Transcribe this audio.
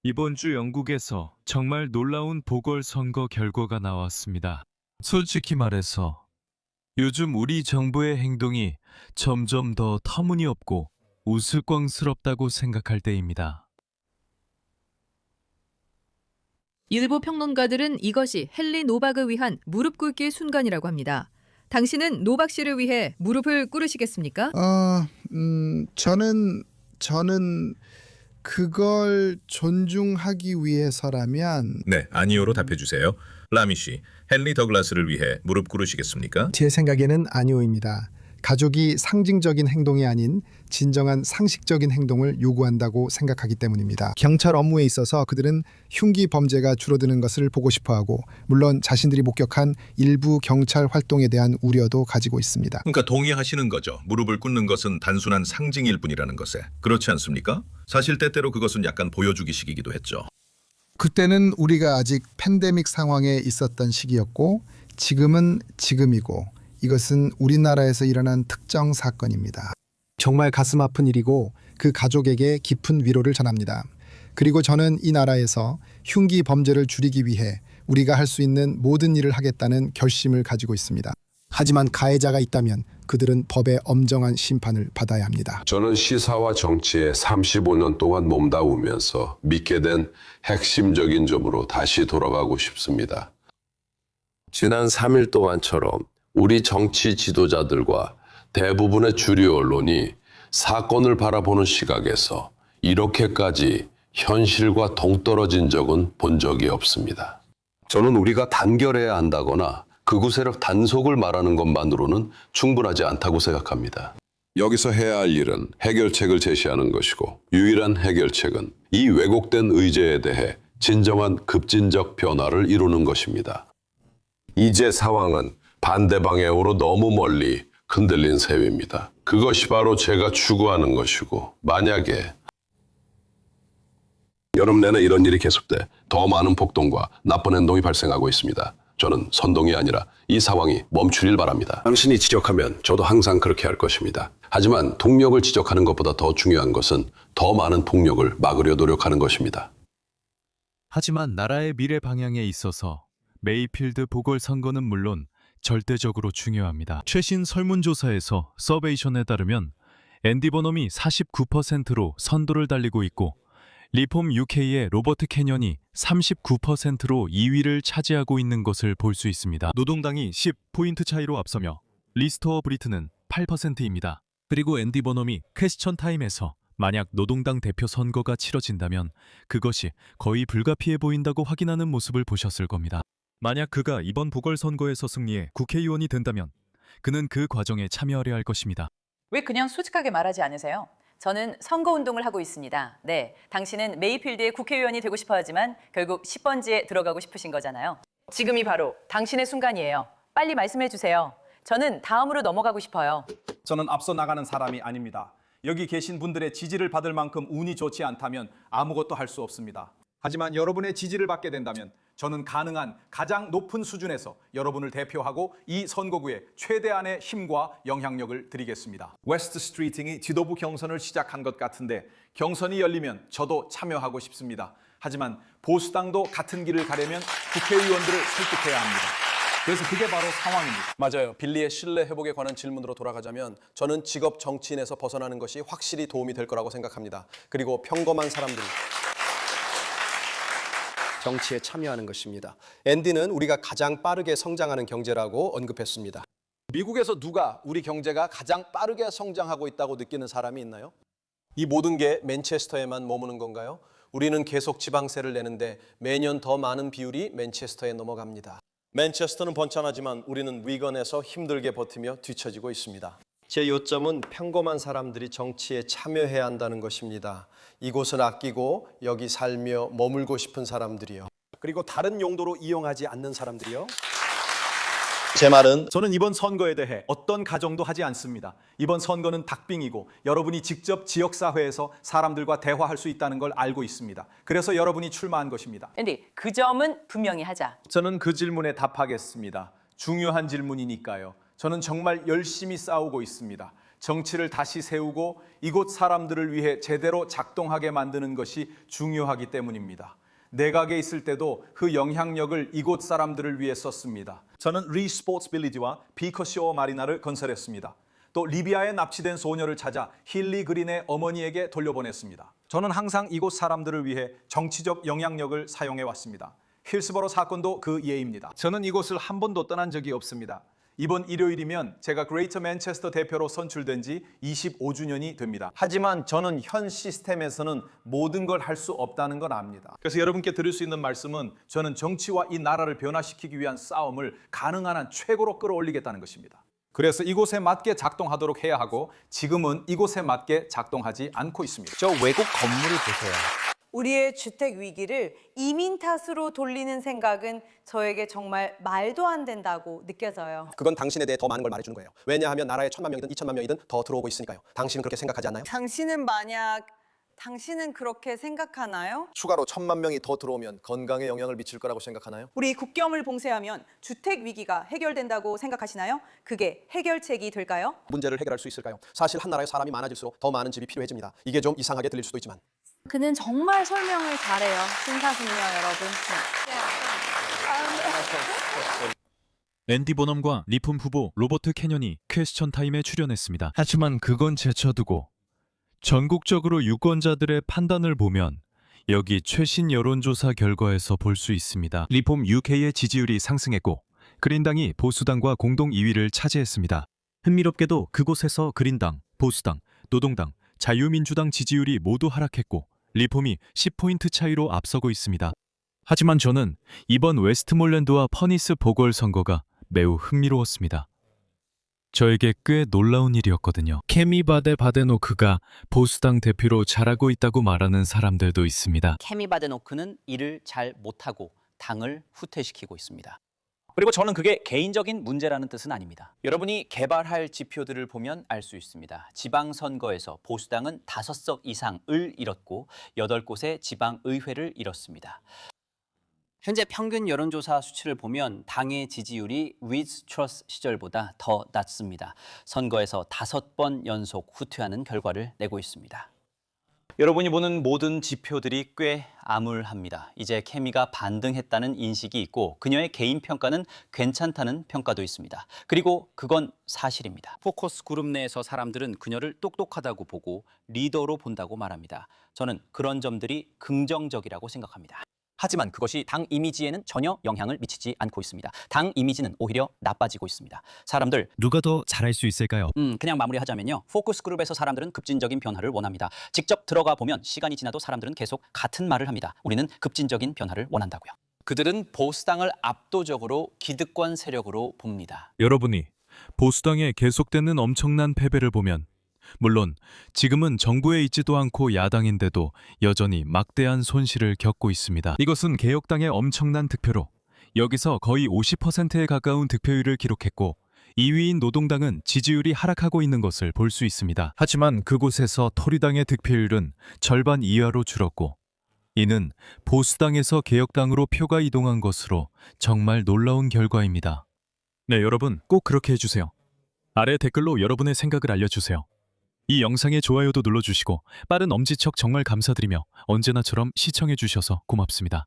이번 주 영국에서 정말 놀라운 보궐선거 결과가 나왔습니다. 솔직히 말해서 요즘 우리 정부의 행동이 점점 더 터무니없고 우스꽝스럽다고 생각할 때입니다. 일부 평론가들은 이것이 헨리 노박을 위한 무릎 꿇기 순간이라고 합니다. 당신은 노박 씨를 위해 무릎을 꿇으시겠습니까? 저는 그걸 존중하기 위해서라면 네, 아니오로 답해주세요. 라미 씨, 헨리 더글라스를 위해 무릎 꿇으시겠습니까? 제 생각에는 아니오입니다. 가족이 상징적인 행동이 아닌 진정한 상식적인 행동을 요구한다고 생각하기 때문입니다. 경찰 업무에 있어서 그들은 흉기 범죄가 줄어드는 것을 보고 싶어하고 물론 자신들이 목격한 일부 경찰 활동에 대한 우려도 가지고 있습니다. 그러니까 동의하시는 거죠. 무릎을 꿇는 것은 단순한 상징일 뿐이라는 것에. 그렇지 않습니까? 사실 때때로 그것은 약간 보여주기식이기도 했죠. 그때는 우리가 아직 팬데믹 상황에 있었던 시기였고 지금은 지금이고 이것은 우리나라에서 일어난 특정 사건입니다. 정말 가슴 아픈 일이고 그 가족에게 깊은 위로를 전합니다. 그리고 저는 이 나라에서 흉기 범죄를 줄이기 위해 우리가 할 수 있는 모든 일을 하겠다는 결심을 가지고 있습니다. 하지만 가해자가 있다면 그들은 법의 엄정한 심판을 받아야 합니다. 저는 시사와 정치에 35년 동안 몸담으면서 믿게 된 핵심적인 점으로 다시 돌아가고 싶습니다. 지난 3일 동안처럼 우리 정치 지도자들과 대부분의 주류 언론이 사건을 바라보는 시각에서 이렇게까지 현실과 동떨어진 적은 본 적이 없습니다. 저는 우리가 단결해야 한다거나 극우 세력 단속을 말하는 것만으로는 충분하지 않다고 생각합니다. 여기서 해야 할 일은 해결책을 제시하는 것이고 유일한 해결책은 이 왜곡된 의제에 대해 진정한 급진적 변화를 이루는 것입니다. 이제 상황은 반대 방향으로 너무 멀리 흔들린 셈입니다. 그것이 바로 제가 추구하는 것이고 만약에 여름 내내 이런 일이 계속돼 더 많은 폭동과 나쁜 행동이 발생하고 있습니다. 저는 선동이 아니라 이 상황이 멈추길 바랍니다. 당신이 지적하면 저도 항상 그렇게 할 것입니다. 하지만 동력을 지적하는 것보다 더 중요한 것은 더 많은 폭력을 막으려 노력하는 것입니다. 하지만 나라의 미래 방향에 있어서 메이필드 보궐선거는 물론 절대적으로 중요합니다. 최신 설문조사에서 서베이션에 따르면 앤디 버넘이 49%로 선두를 달리고 있고 리폼 UK의 로버트 캐년이 39%로 2위를 차지하고 있는 것을 볼 수 있습니다. 노동당이 10포인트 차이로 앞서며 리스토어 브리트는 8%입니다. 그리고 앤디 버넘이 퀘스천 타임에서 만약 노동당 대표 선거가 치러진다면 그것이 거의 불가피해 보인다고 확인하는 모습을 보셨을 겁니다. 만약 그가 이번 보궐선거에서 승리해 국회의원이 된다면 그는 그 과정에 참여하려 할 것입니다. 왜 그냥 솔직하게 말하지 않으세요? 저는 선거운동을 하고 있습니다. 네, 당신은 메이필드의 국회의원이 되고 싶어 하지만 결국 10번지에 들어가고 싶으신 거잖아요. 지금이 바로 당신의 순간이에요. 빨리 말씀해 주세요. 저는 다음으로 넘어가고 싶어요. 저는 앞서 나가는 사람이 아닙니다. 여기 계신 분들의 지지를 받을 만큼 운이 좋지 않다면 아무것도 할 수 없습니다. 하지만 여러분의 지지를 받게 된다면 저는 가능한 가장 높은 수준에서 여러분을 대표하고 이 선거구에 최대한의 힘과 영향력을 드리겠습니다. 웨스트 스트리팅이 지도부 경선을 시작한 것 같은데 경선이 열리면 저도 참여하고 싶습니다. 하지만 보수당도 같은 길을 가려면 국회의원들을 설득해야 합니다. 그래서 그게 바로 상황입니다. 맞아요. 빌리의 신뢰 회복에 관한 질문으로 돌아가자면 저는 직업 정치인에서 벗어나는 것이 확실히 도움이 될 거라고 생각합니다. 그리고 평범한 사람들이 정치에 참여하는 것입니다. 앤디는 우리가 가장 빠르게 성장하는 경제라고 언급했습니다. 미국에서 누가 우리 경제가 가장 빠르게 성장하고 있다고 느끼는 사람이 있나요? 이 모든 게 맨체스터에만 머무는 건가요? 우리는 계속 지방세를 내는데 매년 더 많은 비율이 맨체스터에 넘어갑니다. 맨체스터는 번창하지만 우리는 위건에서 힘들게 버티며 뒤처지고 있습니다. 제 요점은 평범한 사람들이 정치에 참여해야 한다는 것입니다. 이곳은 아끼고 여기 살며 머물고 싶은 사람들이요. 그리고 다른 용도로 이용하지 않는 사람들이요. 제 말은 저는 이번 선거에 대해 어떤 가정도 하지 않습니다. 이번 선거는 닭빙이고 여러분이 직접 지역사회에서 사람들과 대화할 수 있다는 걸 알고 있습니다. 그래서 여러분이 출마한 것입니다. 앤디, 그 점은 분명히 하자. 저는 그 질문에 답하겠습니다. 중요한 질문이니까요. 저는 정말 열심히 싸우고 있습니다. 정치를 다시 세우고 이곳 사람들을 위해 제대로 작동하게 만드는 것이 중요하기 때문입니다. 내각에 있을 때도 그 영향력을 이곳 사람들을 위해 썼습니다. 저는 리스포츠빌리지와 피커쇼 마리나를 건설했습니다. 또 리비아에 납치된 소녀를 찾아 힐리 그린의 어머니에게 돌려보냈습니다. 저는 항상 이곳 사람들을 위해 정치적 영향력을 사용해 왔습니다. 힐스버러 사건도 그 예입니다. 저는 이곳을 한 번도 떠난 적이 없습니다. 이번 일요일이면 제가 그레이터 맨체스터 대표로 선출된 지 25주년이 됩니다. 하지만 저는 현 시스템에서는 모든 걸 할 수 없다는 건 압니다. 그래서 여러분께 드릴 수 있는 말씀은 저는 정치와 이 나라를 변화시키기 위한 싸움을 가능한 한 최고로 끌어올리겠다는 것입니다. 그래서 이곳에 맞게 작동하도록 해야 하고 지금은 이곳에 맞게 작동하지 않고 있습니다. 저 외국 건물을 보세요. 우리의 주택 위기를 이민 탓으로 돌리는 생각은 저에게 정말 말도 안 된다고 느껴져요. 그건 당신에 대해 더 많은 걸 말해주는 거예요. 왜냐하면 나라에 1,000만 명이든 2,000만 명이든 더 들어오고 있으니까요. 당신은 그렇게 생각하지 않나요? 당신은 그렇게 생각하나요? 추가로 1,000만 명이 더 들어오면 건강에 영향을 미칠 거라고 생각하나요? 우리 국경을 봉쇄하면 주택 위기가 해결된다고 생각하시나요? 그게 해결책이 될까요? 문제를 해결할 수 있을까요? 사실 한 나라에 사람이 많아질수록 더 많은 집이 필요해집니다. 이게 좀 이상하게 들릴 수도 있지만 그는 정말 설명을 잘해요. 신사숙녀 여러분. 앤디 버넘과 리폼 후보 로버트 캐년이 퀘스천 타임에 출연했습니다. 하지만 그건 제쳐두고 전국적으로 유권자들의 판단을 보면 여기 최신 여론조사 결과에서 볼 수 있습니다. 리폼 UK의 지지율이 상승했고 그린당이 보수당과 공동 2위를 차지했습니다. 흥미롭게도 그곳에서 그린당, 보수당, 노동당, 자유민주당 지지율이 모두 하락했고 리폼이 10포인트 차이로 앞서고 있습니다. 하지만 저는 이번 웨스트몰랜드와 퍼니스 보궐선거가 매우 흥미로웠습니다. 저에게 꽤 놀라운 일이었거든요. 케미 바데노크가 보수당 대표로 잘하고 있다고 말하는 사람들도 있습니다. 케미 바데노크는 일을 잘 못하고 당을 후퇴시키고 있습니다. 그리고 저는 그게 개인적인 문제라는 뜻은 아닙니다. 여러분이 개발할 지표들을 보면 알 수 있습니다. 지방선거에서 보수당은 5석 이상을 잃었고 8곳의 지방의회를 잃었습니다. 현재 평균 여론조사 수치를 보면 당의 지지율이 리즈 트러스 시절보다 더 낮습니다. 선거에서 5번 연속 후퇴하는 결과를 내고 있습니다. 여러분이 보는 모든 지표들이 꽤 암울합니다. 이제 케미가 반등했다는 인식이 있고 그녀의 개인 평가는 괜찮다는 평가도 있습니다. 그리고 그건 사실입니다. 포커스 그룹 내에서 사람들은 그녀를 똑똑하다고 보고 리더로 본다고 말합니다. 저는 그런 점들이 긍정적이라고 생각합니다. 하지만 그것이 당 이미지에는 전혀 영향을 미치지 않고 있습니다. 당 이미지는 오히려 나빠지고 있습니다. 사람들 누가 더 잘할 수 있을까요? 그냥 마무리하자면요. 포커스 그룹에서 사람들은 급진적인 변화를 원합니다. 직접 들어가 보면 시간이 지나도 사람들은 계속 같은 말을 합니다. 우리는 급진적인 변화를 원한다고요. 그들은 보수당을 압도적으로 기득권 세력으로 봅니다. 여러분이 보수당의 계속되는 엄청난 패배를 보면 물론 지금은 정부에 있지도 않고 야당인데도 여전히 막대한 손실을 겪고 있습니다. 이것은 개혁당의 엄청난 득표로 여기서 거의 50%에 가까운 득표율을 기록했고 2위인 노동당은 지지율이 하락하고 있는 것을 볼 수 있습니다. 하지만 그곳에서 토리당의 득표율은 절반 이하로 줄었고 이는 보수당에서 개혁당으로 표가 이동한 것으로 정말 놀라운 결과입니다. 네, 여러분 꼭 그렇게 해주세요. 아래 댓글로 여러분의 생각을 알려주세요. 이 영상에 좋아요도 눌러주시고 빠른 엄지척 정말 감사드리며 언제나처럼 시청해주셔서 고맙습니다.